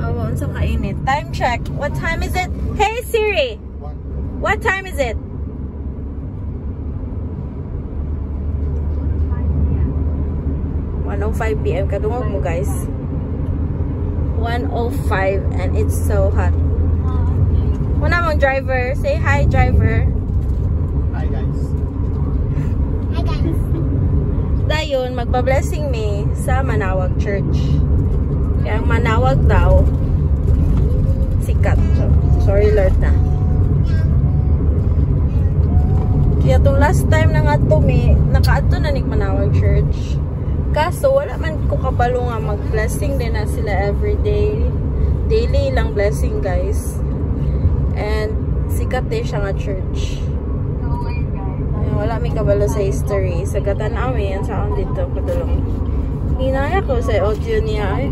Oh, unsa kainit? Time check. What time is it? Hey Siri. What time is it? 1:05 PM. Kadungog mo guys. 1:05 and it's so hot. Wala mong driver. Say hi driver. Hi guys. Hi guys. Dayon, magpa-blessing me sa Manawag Church. Kaya ang Manawag daw, sikat. Sorry Lord na. Kaya itong last time na nga to me, naka-ato na ni Manawag Church. Kaso, wala man ko kabalo nga mag-blessing din na sila everyday. Daily lang blessing guys. And sikat din siya nga church. Wala may kabalo sa history. Sa Gatanawi, yan sa akong dito, padulong. Hinaya ko sa audio niya.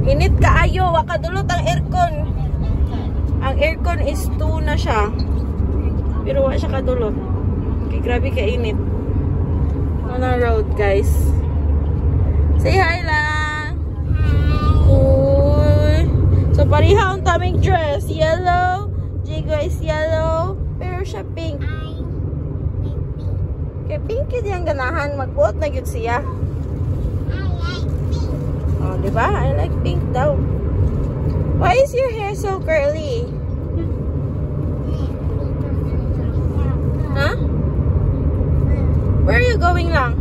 Init kaayo, wakadulot ang aircon. Ang aircon is 2 na siya. Pero wala siya kadulot. Okay, grabe ka-init. On our road, guys. Say hi lang. Hi. So, pariha ang taming dress. Yellow. Jigo is yellow. Pero siya pink. Kaya pink yun yung ganahan. Magbuot na yun siya. Oh, diba? I like pink daw. Why is your hair so curly? Huh? Where are you going lang?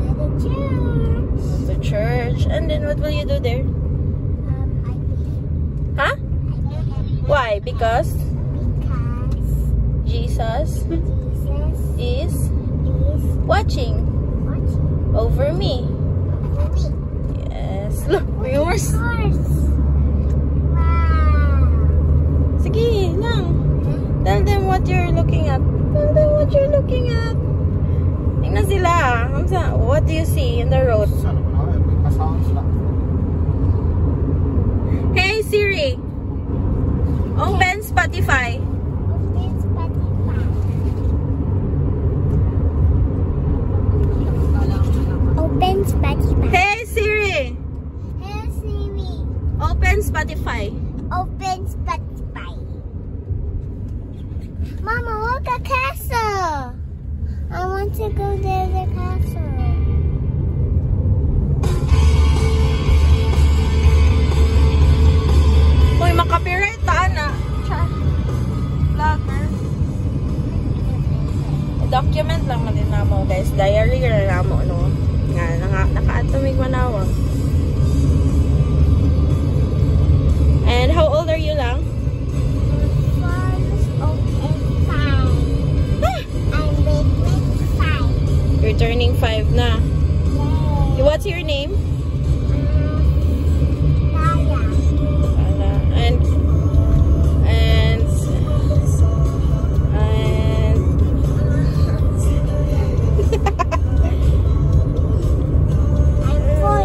To the church. To church. And then what will you do there? Huh? Why? Because Jesus is watching over me. Yes. Look, viewers. Sige lang. Tell them what you're looking at. Tell them what you're looking at. Tingnan sila. What do you see in the road? Hey Siri. Open Spotify. Open Spotify. Hey Siri. Hey Siri. Open Spotify. Open Spotify. Mama, look at castle. I want to go to the castle. Uy, makapiright taan na. Vlogger. I-document lang man din namo guys. Diary na namo no. Nga, naka-atomig Manawag. And how old are you lang? You're turning 5 na. What's your name? And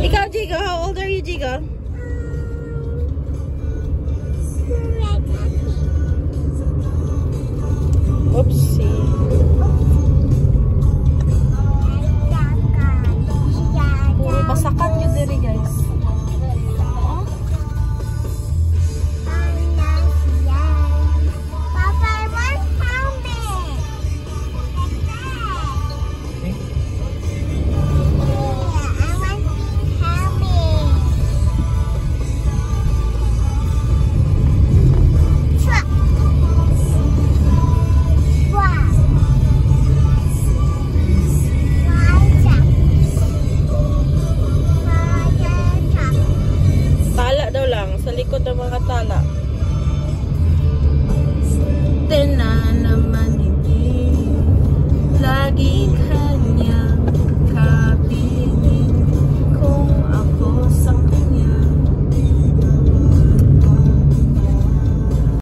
ikaw, Jigo, how old are you, Jigo? Oopsie. Pasakan nyo diri guys. Papa, I want helmet. I want helmet. Truck. Wow. Tala daw lang. Sa likod ng mga tala. Tena naman hindi. Lagi ka